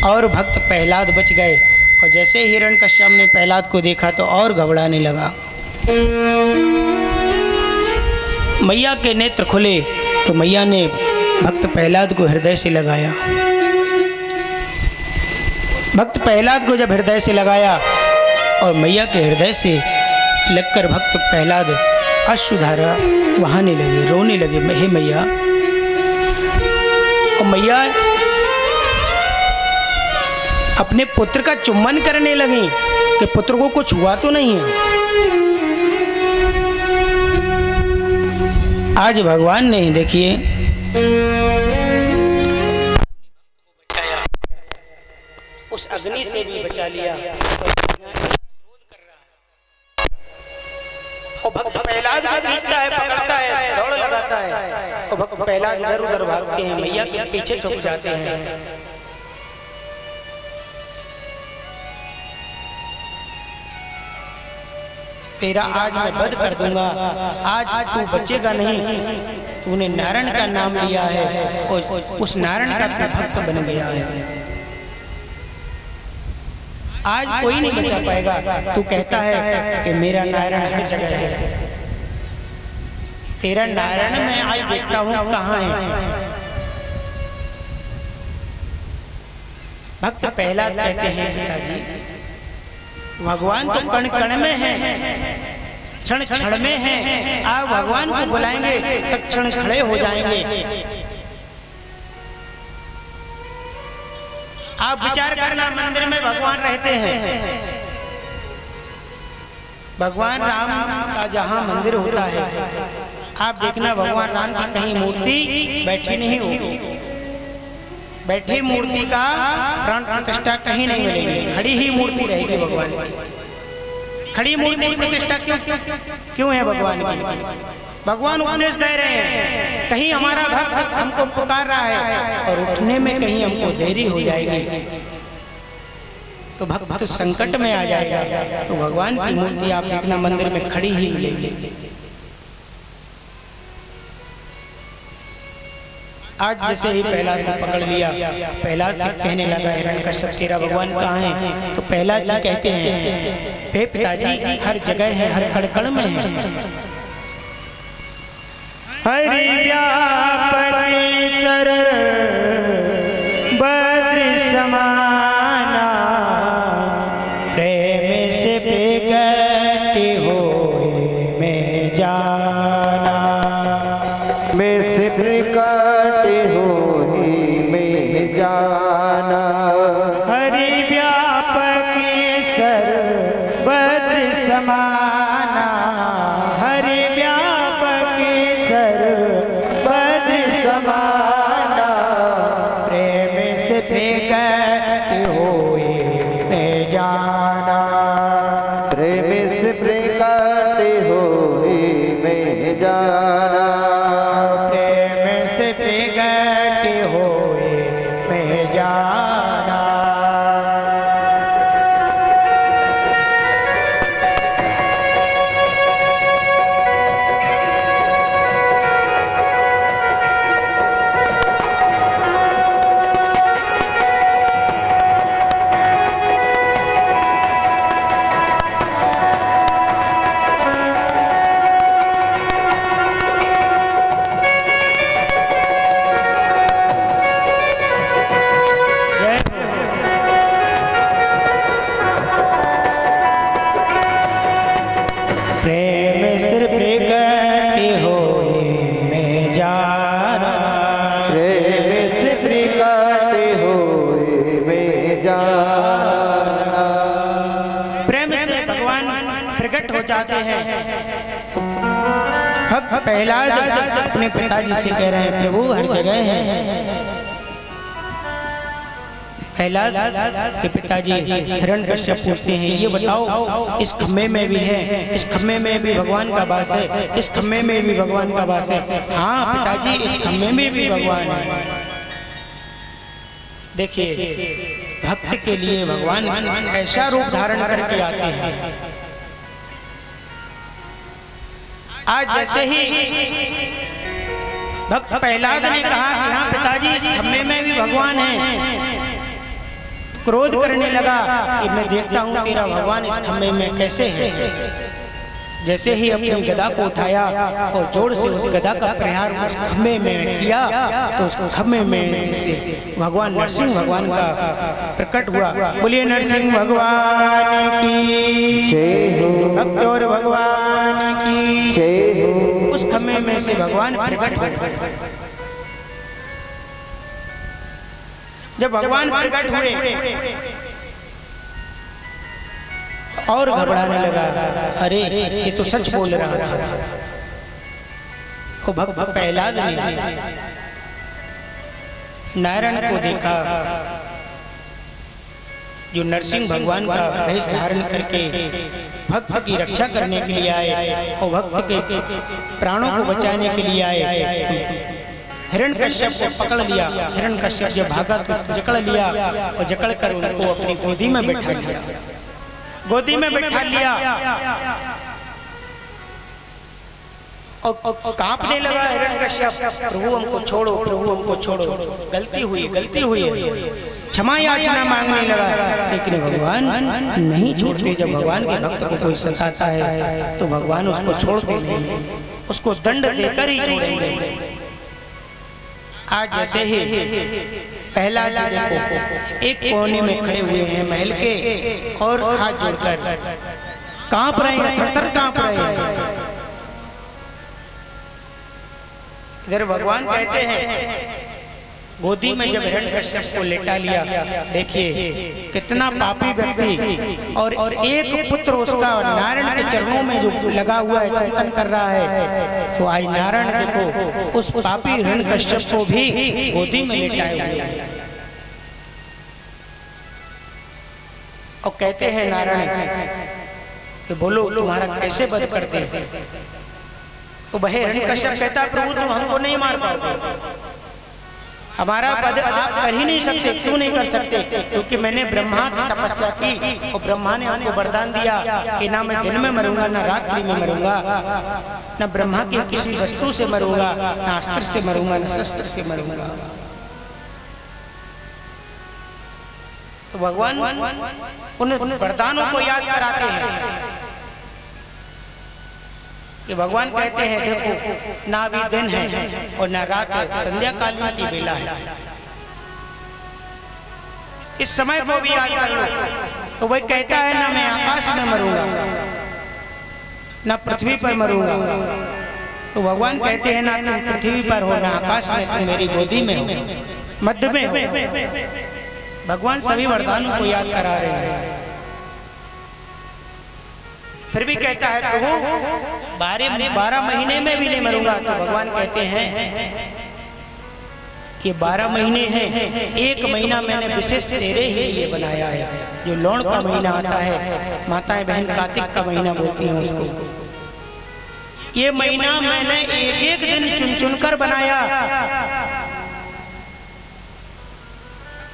और भक्त प्रहलाद बच गए। और जैसे हिरण्यकश्यप ने प्रहलाद को देखा तो और घबराने लगा। मैया के नेत्र खुले तो मैया ने भक्त प्रहलाद को हृदय से लगाया। भक्त प्रहलाद को जब हृदय से लगाया और मैया के हृदय से लगकर भक्त प्रहलाद अश्रुधारा बहाने लगे, रोने लगे, हे मैया। और मैया अपने पुत्र का चुम्बन करने लगी कि पुत्र को कुछ हुआ तो नहीं है। आज भगवान ने देखिए उस अग्नि से भी बचा लिया और भक्त प्रहलाद को खींचता है, पकड़ता है, दौड़ लगाता है और भक्त प्रहलाद इधर उधर भागते हैं, मैया के पीछे छुप जाते हैं। तेरा आज मैं वध कर दूंगा, आज तू बचेगा नहीं। तूने नारायण का नाम लिया है और उस नारायण का तू भक्त बन गया है। आज कोई नहीं बचा पाएगा। तू कहता है कि मेरा नारायण हर जगह है, तेरा नारायण मैं आज देखता हूँ कहाँ है। भक्त प्रहलाद कहते हैं पिताजी भगवान तो कण कण में है, क्षण क्षण में है। आप भगवान को बुलाएंगे तब क्षण खड़े हो जाएंगे। आप विचार करना, मंदिर में भगवान रहते हैं। भगवान राम का जहाँ मंदिर होता है आप देखना भगवान राम की कहीं मूर्ति बैठी नहीं होगी। बैठी मूर्ति का प्राण प्रतिष्ठा कहीं नहीं मिलेगी, खड़ी ही मूर्ति रहेगी भगवान की। खड़ी मूर्ति की प्रतिष्ठा क्यों है भगवान की? भगवान उपदेश दे रहे हैं, कहीं हमारा भक्त हमको पुकार रहा है और उठने में कहीं हमको देरी हो जाएगी तो भक्त संकट में आ जाएगा। तो भगवान की मूर्ति आप देखना मंदिर में खड़ी ही मिलेगी। आज जैसे ही प्रहलाद को पकड़ लिया, प्रहलाद से कहने लगा हिरण्यकश्यप तेरा भगवान कहाँ है? तो प्रहलाद जी कहते हैं हे पिताजी हर जगह है, हर कण में है। हरि व्यापक सर भद्र समाना, प्रेम से प्रगट होए मैं जाना। मैं से प्रगट होए मैं जाना। हरि व्यापक सर भद्र समाना, हरि समाना, प्रेम से प्रगट होए मैं जाना। प्रेम से प्रगट होए मैं जाना। प्रेम से प्रगट होए मैं जाना। जाते हैं भक्त प्रहलाद अपने पिताजी से कह रहे हैं प्रभु हर जगह है। प्रहलाद के पिताजी हिरण्यकश्यप पूछते हैं ये बताओ इस खम्भे में भी है, इस खम्भे में भी भगवान का वास है, इस खम्भे में भी भगवान का वास है? हाँ पिताजी इस खम्भे में भी भगवान है। देखिए भक्त के लिए भगवान ऐसा रूप धारण करके आते हैं। आज जैसे ही भक्त प्रहलाद ने कहा कि हाँ पिताजी इस खम्भे में भी भगवान है, क्रोध करने लगा कि मैं देखता हूँ तेरा भगवान इस खम्भे में कैसे है। जैसे ही अपनी गदा को उठाया और जोर से उस गदा का प्रहार उस खम्भे में किया तो उस खम्भे में से भगवान नरसिंह भगवान का प्रकट हुआ। बोलिए नरसिंह भगवान की जय हो, भक्त और भगवान की जय हो। उस खम्भे में से भगवान प्रकट हुए। जब भगवान प्रकट हुए और घबराने लगा, अरे ये तो सच बोल रहा था। तो भक्त प्रहलाद ने नारायण को देखा जो नरसिंह भगवान का वेश धारण करके भक्त की रक्षा करने के लिए आए और भक्त के प्राणों को बचाने के लिए आए। हिरण्यकश्यप को पकड़ लिया। हिरण्यकश्यप जब भागा तो जकड़ लिया और जकड़ कर उनको अपनी गोदी में बैठा लिया। गोदी में बैठा लिया और कांपने लगा हिरण्यकश्यप, प्रभु हमको छोड़ो, प्रभु हमको छोड़ो, गलती हुई, गलती हुई, क्षमा याचना मांगने लगा। लेकिन भगवान नहीं छोड़ते। जब भगवान के भक्त को कोई सताता है तो भगवान उसको छोड़ते नहीं, उसको दंड देकर ही छोड़ेंगे। आज जैसे ही पहला देखो एक कोने में खड़े हुए हैं महल के और हाथ जोड़कर कांप रहे हैं, थर-थर कांप रहे हैं। इधर भगवान कहते हैं गोदी में जब हिरण्यकश्यप को लेटा लिया, देखिए कितना पापी व्यक्ति और एक पुत्र उसका नारायण के चरणों में जो लगा हुआ है, चिंतन कर रहा है। तो आज नारायण देखो उस पापी हिरण्यकश्यप को भी गोदी में लेटाए हुए हैं और कहते हैं नारायण कि बोलो तुम्हारा कैसे वध करते हैं। तो वह हिरण्यकश्यप कहता है प्रभु तुम हमको नहीं मार पाओगे, हमारा वध आप कर ही नहीं सकते। क्यों नहीं कर सकते? क्योंकि मैंने ब्रह्मा की तपस्या की और ब्रह्मा ने हमको वरदान दिया कि ना मैं दिन में मरूंगा, ना रात्रि में मरूंगा, ना ब्रह्मा की किसी वस्तु से मरूंगा, ना अस्त्र से मरूंगा, ना शस्त्र से मरूंगा। तो भगवान उन वरदानों को याद कराते हैं कि भगवान कहते हैं देखो ना अभी दिन है और ना रात है, संध्या कालीन की बेला है, इस समय को भी याद कर लो। तो वही कहता है ना मैं आकाश में मरूंगा, ना पृथ्वी पर मरूंगा। तो भगवान कहते हैं ना तुम पृथ्वी पर हो, ना आकाश में, तुम मेरी गोदी में हो, मध्य में हो। भगवान सभी वरदानों को याद करा रहे हैं। फिर भी कहता है प्रभु 12 महीने में भी नहीं मरूंगा। तो भगवान कहते हैं कि 12 महीने हैं, एक महीना मैंने विशेष तेरे ही लिए बनाया है, जो लौण का महीना आता है, माताएं बहन कार्तिक का महीना बोलती हैं उसको। ये महीना मैंने एक एक दिन चुन चुन कर बनाया।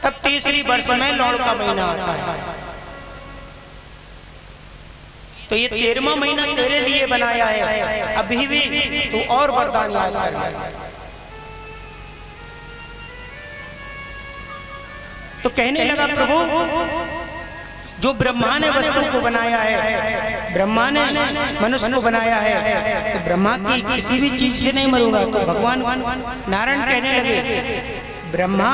तब तीसरी वर्ष में लौण का महीना आता है। तो ये 13वां महीना तेरे लिए बनाया है, अभी भी तू और वरदान याद कर। तो कहने लगा प्रभु जो ब्रह्मा ने वस्तु को बनाया है, ब्रह्मा ने मनुष्य को बनाया है, तो ब्रह्मा की किसी भी चीज से नहीं मरूंगा। तो भगवान नारायण कहने लगे ब्रह्मा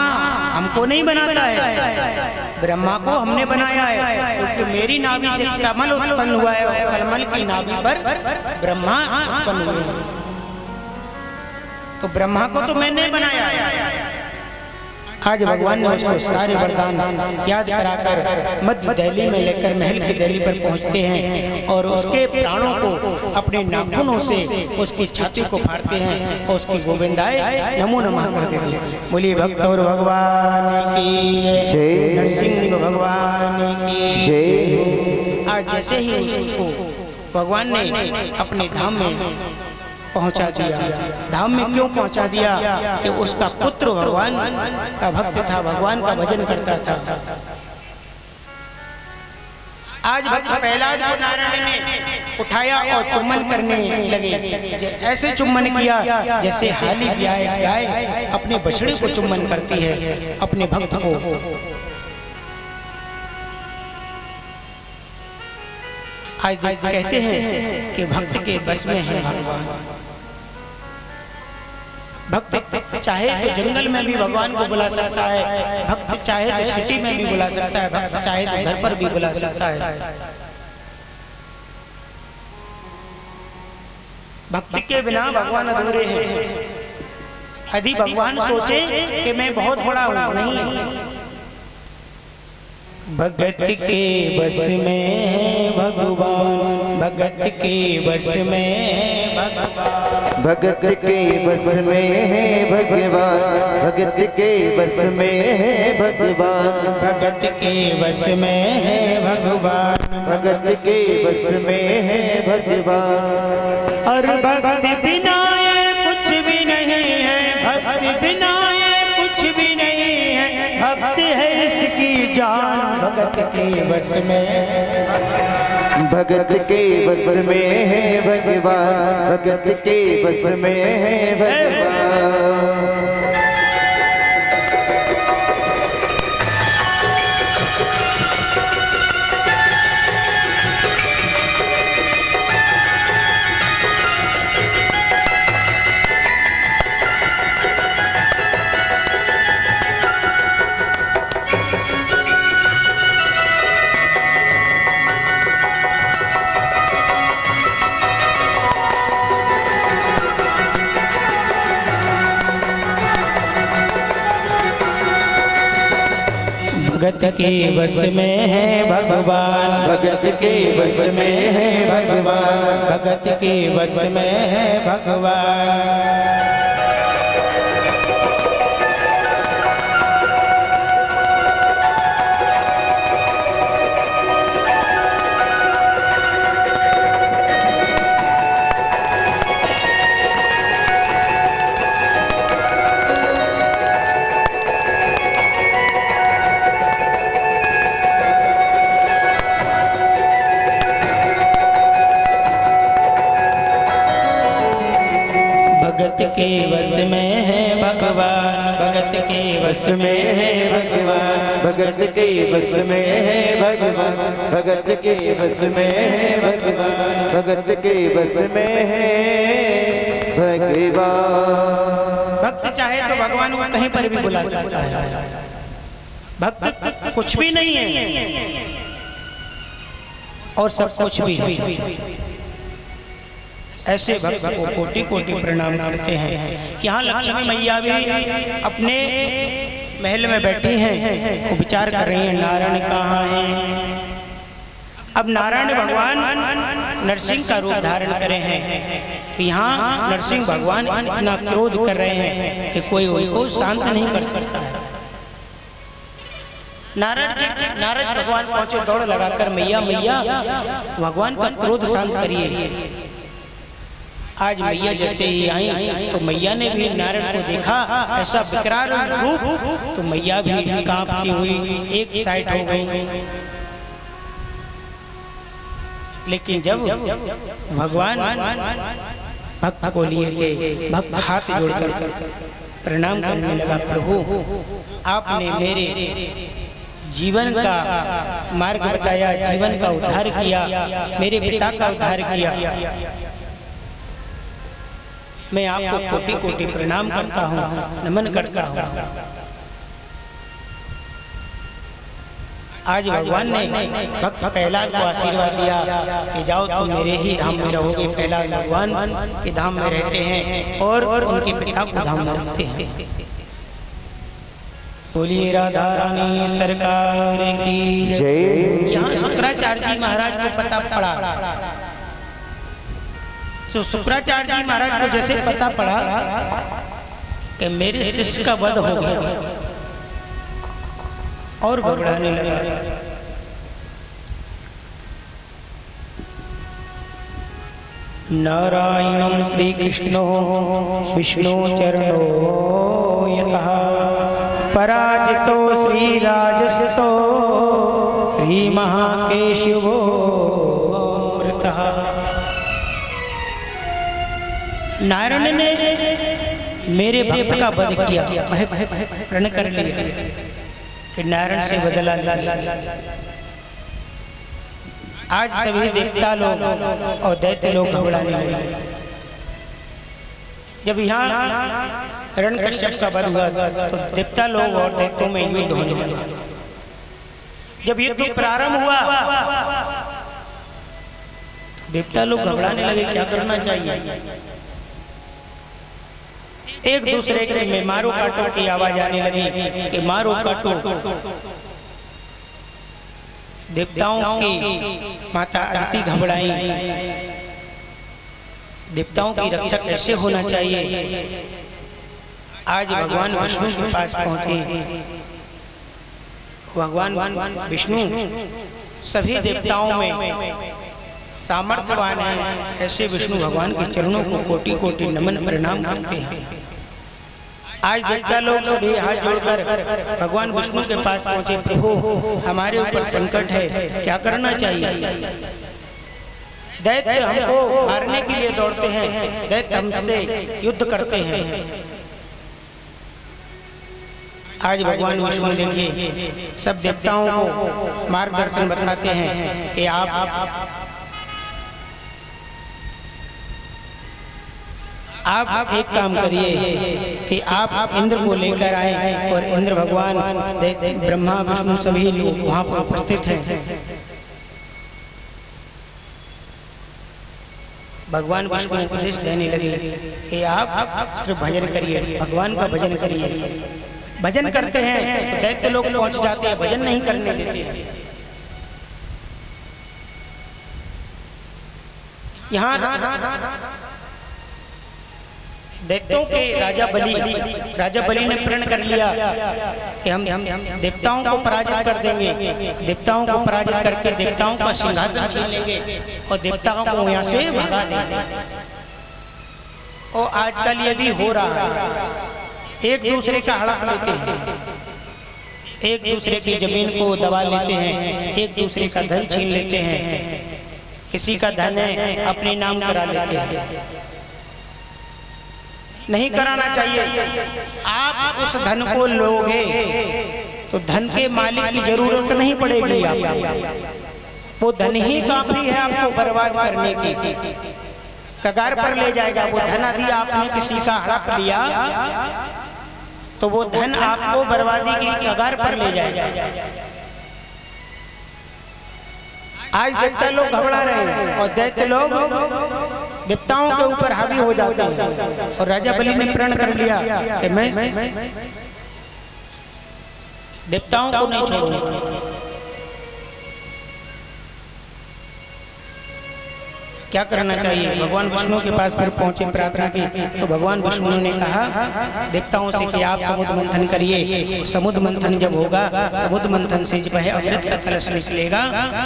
हमको नहीं बनाता है, ब्रह्मा को हमने बनाया है, क्योंकि मेरी नाभि से कमल उत्पन्न हुआ है और कमल की नाभि पर ब्रह्मा उत्पन्न हुए। तो ब्रह्मा को तो मैंने बनाया है। आज भगवान ने उसको सारे वरदान याद कराकर मध्य दिल्ली में लेकर महल की दिल्ली पर पहुंचते हैं और उसके प्राणों को अपने नाखूनों से उसकी छाती को फाड़ते हैं और उसकी गोविंदाय नमो नमः करते हैं। बोलिए भक्त और भगवान की जय, नरसिंह भगवान की जय। आज जैसे ही उसको भगवान ने अपने धाम में पहुंचा दिया। धाम में क्यों पहुंचा दिया? कि उसका पुत्र भगवान का भक्त था, भगवान का भजन करता था। आज भक्त प्रहलाद को नारायण ने उठाया और चुम्बन करने लगे। ऐसे चुम्बन किया जैसे हाली गाय अपने बछड़े को चुम्बन करती है, अपने भक्त को। आज कहते हैं कि भक्त के बस में है भगवान। भक्त चाहे तो जंगल में भी भगवान को बुला सकता है, भक्त चाहे तो सिटी में भी बुला सकता है, भक्त चाहे तो घर पर भी बुला सकता है। भक्ति के बिना भगवान अधूरे हैं। यदि भगवान सोचे कि मैं बहुत बड़ा हूं, नहीं, भगत के बस में है भगवान, भगत के बस में है भगवान, भगत के बस में है भगवान, भगत के बस में है भगवान, भगत के बस में है भगवान, भगत के बस में है भगवान। और भक्ति बिना ये कुछ भी नहीं है, भक्ति बिना ये कुछ भी नहीं है, भक्ति है इसकी जान। भगत के बस में, भगत के बस में है भगवान, भगत के बस में है भगवान। भगत के बस में है भगवान, भगत के बस में है भगवान, भगत के बस में है भगवान। भगत के बस में है भगवान, भगत के बस में है भगवान, भगत के बस में है भगवान, भगत के बस में है भगवान, भगत के बस में है भगवान। भक्त चाहे तो भगवान को कहीं पर भी बुला सकता है। भक्त कुछ भी नहीं है और सब कुछ भी है। ऐसे भक्त को कोटि कोटि प्रणाम करते हैं। यहाँ लक्ष्मी मैया भी अपने महल में बैठी हैं, वो विचार कर रही हैं नारायण कहाँ हैं। अब नारायण भगवान नरसिंह का रूप धारण करे हैं। यहाँ नरसिंह भगवान इतना क्रोध कर रहे हैं कि कोई उनको शांत नहीं कर सकता है। नारद भगवान पहुंचे दौड़ लगाकर, मैया मैया भगवान का क्रोध शांत करिए। आज मैया जैसे ही आई तो मैया ने भी नारायण को देखा, ऐसा विकराल रूप, तो मैया भी कांपती हुई एक साइड हो गई। लेकिन जब भगवान भक्त को लिए थे, भक्त हाथ जोड़कर प्रणाम करने लगा, प्रभु आपने मेरे जीवन का मार्ग बताया, जीवन का उद्धार किया, मेरे पिता का उद्धार किया। मैं आपको कोटि कोटि प्रणाम करता हूँ, नमन करता हूँ। आज भगवान ने भक्त प्रहलाद को आशीर्वाद दिया कि जाओ तुम मेरे ही धाम में रहोगे। प्रहलाद भगवान के धाम में रहते हैं और उनके पिता को धाम में रखते हैं। बोलिए राधा रानी सरकार की जय। यहाँ शुक्राचार्य जी महाराज को पता पड़ा, तो शुक्राचार्य जी महाराज को जैसे पता पड़ा कि मेरे शिष्य का वध हो गया और घबराने लगा। नारायणं श्री कृष्णो विष्णु चरणो यतः पराजितो श्री राजसतो श्री महाकेशवो मृतः। नारायण ने मेरे भक्त का वध किया, प्रण कर लिया कि नारायण से बदला लिया। आज सभी देवता लोग और दैत्य लोग घबराने लगे। जब यहाँ हिरण्यकश्यप का वध हुआ तो देवता लोग और दैत्यों में युद्ध होने लगा। जब युद्ध प्रारंभ हुआ देवता लोग घबराने लगे, क्या करना चाहिए। एक दूसरे के में मारो काटो की आवाज आने लगी कि मारो काटो। देवताओं की माता अदिति घबराई, देवताओं की रक्षा कैसे होना चाहिए। आज भगवान विष्णु के पास पहुंचे। भगवान विष्णु सभी देवताओं में सामर्थ्यवान है, ऐसे विष्णु भगवान के चरणों को कोटि कोटि नमन प्रणाम करते हैं। आज देवता लोग सभी हाथ जोड़कर भगवान विष्णु के पास पहुंचे, प्रभु हमारे ऊपर संकट है, क्या करना चाहिए। दैत्य हमको मारने के लिए दौड़ते हैं, दैत्य हमसे युद्ध करते हैं। आज भगवान विष्णु देखिए सब देवताओं को मार्गदर्शन बताते हैं कि आप एक काम करिए कि आप इंद्र को लेकर आए और इंद्र भगवान ब्रह्मा विष्णु सभी लोग वहां पर उपस्थित हैं। भगवान विष्णु उपदेश देने लगे कि आप सिर्फ भजन करिए, भगवान का भजन करिए। भजन करते हैं तो दैत्य लोग पहुंच जाते हैं, भजन नहीं करने देते। यहाँ दैत्यों के राजा बलि ने प्रण कर लिया कि हम देवताओं को पराजित कर देंगे, देवताओं को पराजित करके देवताओं का सिंहासन छीन लेंगे और देवताओं को यहाँ से भगा देंगे। और आजकल ये भी हो रहा है, एक दूसरे का हड़प लेते हैं, एक दूसरे की जमीन को दबा लेते हैं, एक दूसरे का धन छीन लेते हैं, किसी का धन है अपने नाम करा लेते हैं। नहीं कराना चाहिए। आप उस धन को लोगे तो धन के मालिक की जरूरत नहीं पड़ेगी आपको, वो धन ही काफी है आपको बर्बाद करने की, कगार पर ले जाएगा। वो धन यदि आपने किसी का हड़प लिया तो वो धन आपको बर्बादी की कगार पर ले जाएगा। आज दैत्य लोग घबरा रहे हैं और दैत्य लोग देवताओं के ऊपर हावी हो जाते हैं। और राजा बलि ने प्रण कर लिया कि मैं देवताओं को नहीं छोड़ूंगा। क्या करना चाहिए। भगवान विष्णु के पास फिर पहुंचे, प्रार्थना की तो भगवान विष्णु ने कहा देवताओं से कि आप समुद्र मंथन करिए। समुद्र मंथन जब होगा, समुद्र मंथन से जब है अमृत का कलश निकलेगा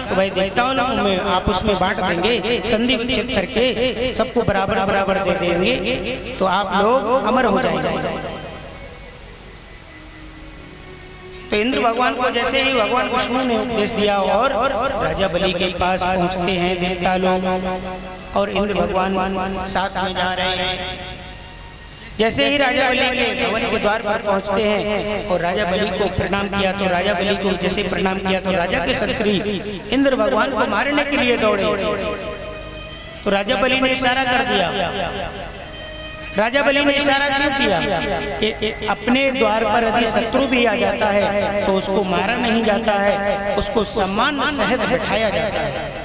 तो भाई देवताओं में आप उसमें बांट देंगे, संधि विच्छेद करके सबको बराबर बराबर दे देंगे तो आप लोग अमर हो जाएंगे। तो इंद्र भगवान को जैसे ही भगवान विष्णु ने उपदेश दिया और राजा बलि के पास पहुंचते हैं देवता लोग और इंद्र भगवान साथ में जा रहे हैं। जैसे ही राजा बलि के भवन के द्वार पर पहुंचते हैं और राजा बलि को प्रणाम किया तो राजा बलि को जैसे प्रणाम किया तो राजा के संतरी इंद्र भगवान को मारने के लिए दौड़े। तो राजा बलि ने इशारा कर दिया। राजा बलि ने इशारा क्यों किया कि अपने द्वार पर यदि शत्रु भी आ जाता है तो उसको मारा नहीं जाता है, उसको सम्मान सहित बिठाया जाता है।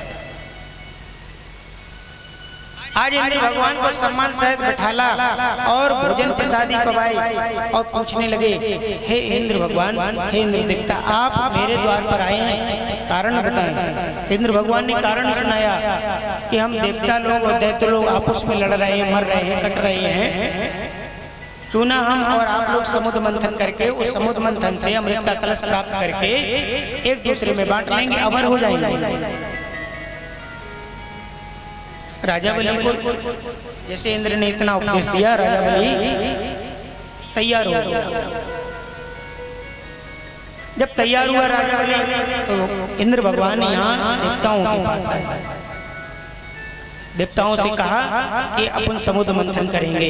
आज इंद्र भगवान को सम्मान सहित बिठाला और भोजन प्रसादी पवाई और पूछने लगे, हे इंद्र भगवान, हे इंद्र देवता, आप मेरे द्वार पर आए हैं, कारण बताएं। इंद्र भगवान ने कारण सुनाया कि हम देवता लोग और दैत्य लोग आपस में लड़ रहे हैं, मर रहे हैं, कट रहे हैं, क्यों ना हम और आप लोग समुद्र मंथन करके उस समुद्र मंथन से अमृत का कलश प्राप्त करके एक दूसरे में बांट लेंगे, अमर हो जाएंगे। राजा बलि को जैसे इंद्र ने इतना उपदेश दिया, राजा बलि तैयार हो गया। जब तैयार हुआ राजा बलि तो इंद्र भगवान यहाँ देवताओं के पास आए, देवताओं से कहा कि अपन समुद्र मंथन करेंगे।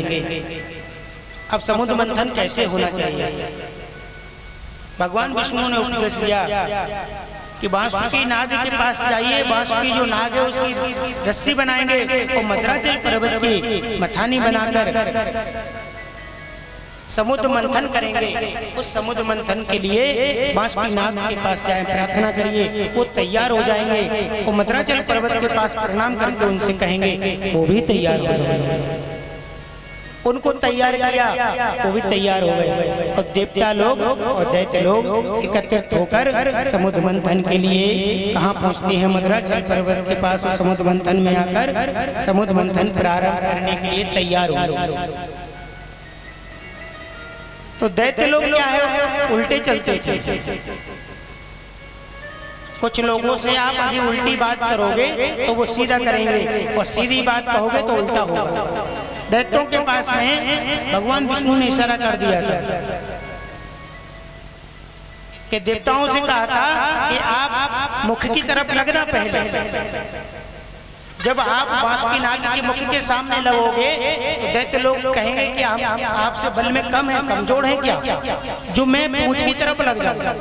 अब समुद्र मंथन कैसे होना चाहिए। भगवान विष्णु ने उपदेश दिया कि बांसुरी नाग के पास जाइए, बांसुरी जो नाग है उसकी रस्सी बनाएंगे और मद्राचल पर्वत की मथानी बनाकर समुद्र मंथन करेंगे। उस समुद्र मंथन के लिए बांसुरी नाग के पास जाए, प्रार्थना करिए, वो तैयार हो जाएंगे। वो मद्राचल पर्वत के पास प्रणाम करके उनसे कहेंगे, वो भी तैयार हो जाएंगे। उनको तैयार किया, वो भी तैयार हो गए और देवता लोग और दैत्य लोग एकत्रित होकर समुद्र मंथन के लिए कहाँ पहुँचते हैं? मद्राचल पर्वत के पास। समुद्र मंथन में आकर समुद्र मंथन प्रारंभ करने के लिए तैयार हो गए। तो दैत्य लोग क्या है, उल्टे चलते थे। कुछ लोगों से आप यदि उल्टी बात करोगे तो वो सीधा करेंगे और सीधी बात कहोगे तो उल्टा होगा। दैत्यों के पास में भगवान विष्णु ने इशारा कर दिया था कि देवताओं से कहा था कि आप मुख की तरफ लगना पहले। जब आप बांसुरी नाग के मुख के सामने लगोगे तो दैत्य लोग कहेंगे कि हम आपसे बल में कम है, कमजोर हैं क्या, जो मैं पूंछ की तरफ लग जाऊंगा।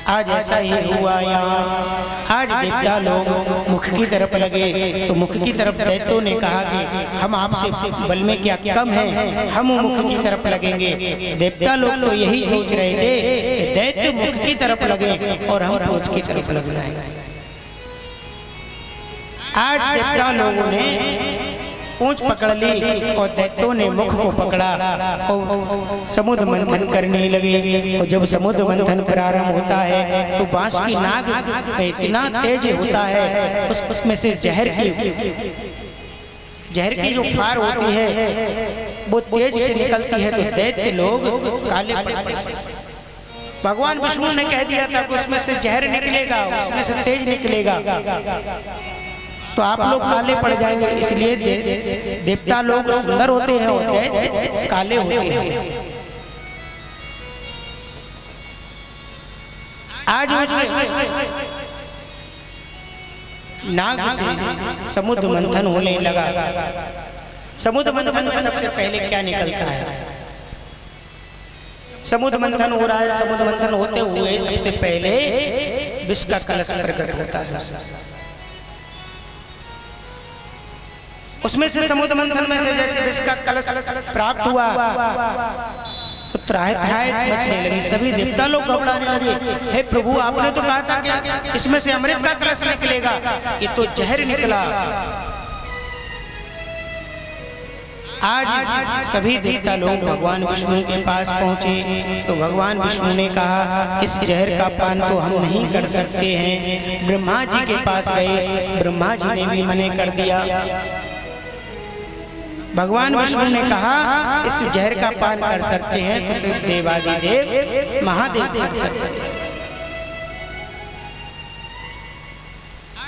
आज ऐसा ही हुआ यहाँ। आज देवता लोग मुख की तरफ लगे तो मुख की तरफ दैत्यों ने कहा कि हम आपसे बल में क्या कम हैं, हम मुख की तरफ लगेंगे। देवता लोग तो यही सोच रहे थे, दैत्य मुख की तरफ लगे और हम पूंछ की तरफ लग जाएंगे। आज देवता लोगों ने पूंछ पकड़ ली और दैत्यों ने मुख को पकड़ा और समुद्र मंथन करने लगे। और जब समुद्र मंथन प्रारंभ होता है तो बांसुरी नाग इतना तेज होता है, उसमें से जहर की जो फार होती है वो तेज से निकलती है। तो दैत्य लोग काले पड़ते हैं। भगवान विष्णु ने कह दिया था कि उसमें से जहर निकलेगा, उसमें से तेज निकलेगा तो आप लोग काले पड़ जाएंगे। इसलिए देवता लोग सुंदर होते हैं और काले होते हैं। आज नाग से समुद्र मंथन होने लगा। समुद्र मंथन में सबसे पहले क्या निकलता है? समुद्र मंथन हो रहा है। समुद्र मंथन होते हुए सबसे पहले विष का कलश प्रकट होता है। उसमें से समुद्र मंथन में से जैसे विष का कलश प्राप्त हुआ तो त्राहि मचने लगी। सभी देवता लोग घबराने लगे, हे प्रभु आपने तो कहा था कि इसमें से अमृत का कलश निकलेगा, ये तो जहर निकला। आज सभी देवता लोग भगवान विष्णु के पास पहुंचे तो भगवान विष्णु ने कहा, इस जहर का पान तो हम नहीं कर सकते हैं। ब्रह्मा जी के पास गए, ब्रह्मा जी ने भी मना कर दिया। भगवान विष्णु ने कहा इस जहर का पान कर सकते हैं तो सिर्फ देवादिदेव महादेव कर सकते हैं।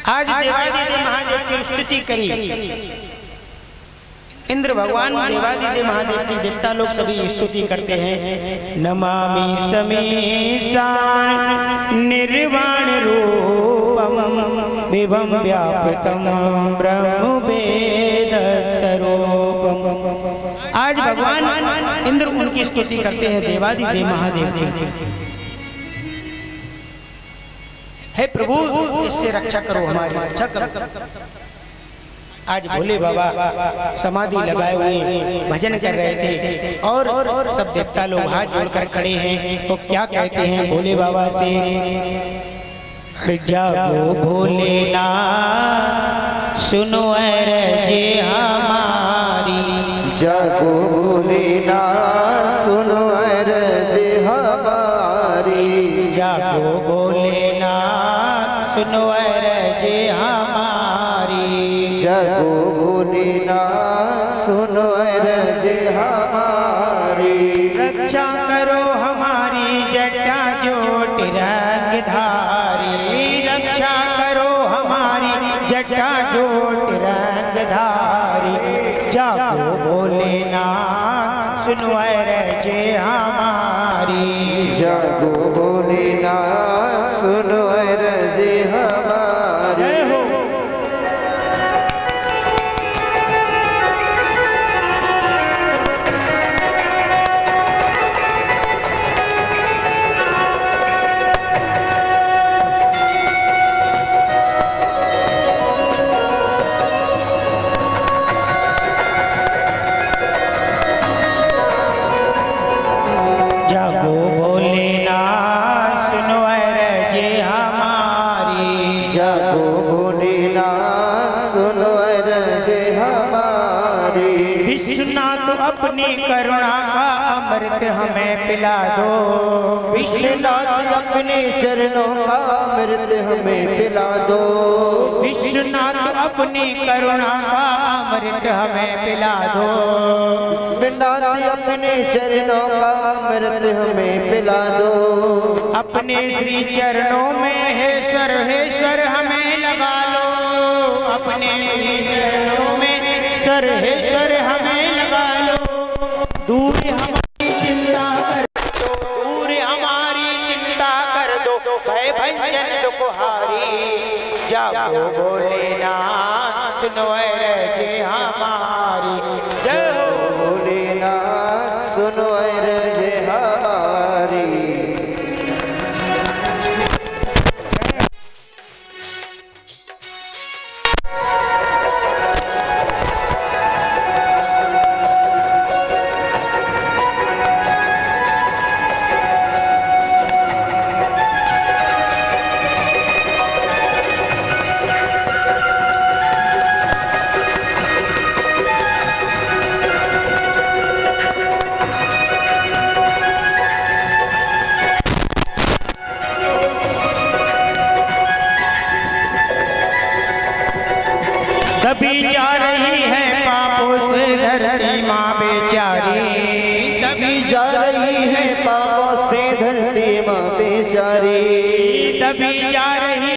आज देवादिदेव महादेव की स्तुति करी। इंद्र भगवान देवादिदेव महादेव की देवता लोग सभी स्तुति करते हैं। नमामि समीशान निर्वाण रूपम विभम व्यापृतम ब्रह्म वेद स्वरूपम। आज भगवान इंद्र उनकी स्तुति करते हैं, देवादिदेव महादेव की। हे प्रभु इससे रक्षा करो, हमारी रक्षा करो। आज भोले बाबा समाधि लगाए हुए भजन कर रहे थे और सब देवता लोग हाथ जोड़कर खड़े हैं। तो क्या कहते हैं भोले बाबा से? जागो भोलेनाथ सुनो अर्जी हमारी, जागो भोलेनाथ सुनो अर्जी हमारी, जागो भोलेनाथ सुनो अर्जी हमारी, जागो भोलेनाथ सुनो अर्जी हमारी। रक्षा करो हमारी जटा जोट रंग धारी, रक्षा करो हमारी जटा जोट रंग धारी। जागो भोलेनाथ सुनो अर्जी हमारी, जागो भोलेनाथ सुनो अर्जी हमारी। अपनी करुणा का अमृत हमें पिला दो। विश्वनाथ अपने चरणों का अमृत हमें पिला दो। विश्वनाथ अपनी करुणा का अमृत हमें पिला दो। विश्वनाथ अपने चरणों का अमृत हमें पिला दो। अपने श्री चरणों में हे स्वर हमें लगा लो। अपने श्री चरणों में स्वर हमें लगा लो। दूर हमारी चिंता कर दो, दूर हमारी चिंता कर दो। भय भंजन दुखहारी जाओ भोलेनाथ सुनो रजे हमारी। जय भोलेनाथ सुनो रजे हमारी। दबी जा रही है पापों से धरती माँ बेचारी। दबी जा रही है पापों से धरती माँ बेचारी। दबी जा रही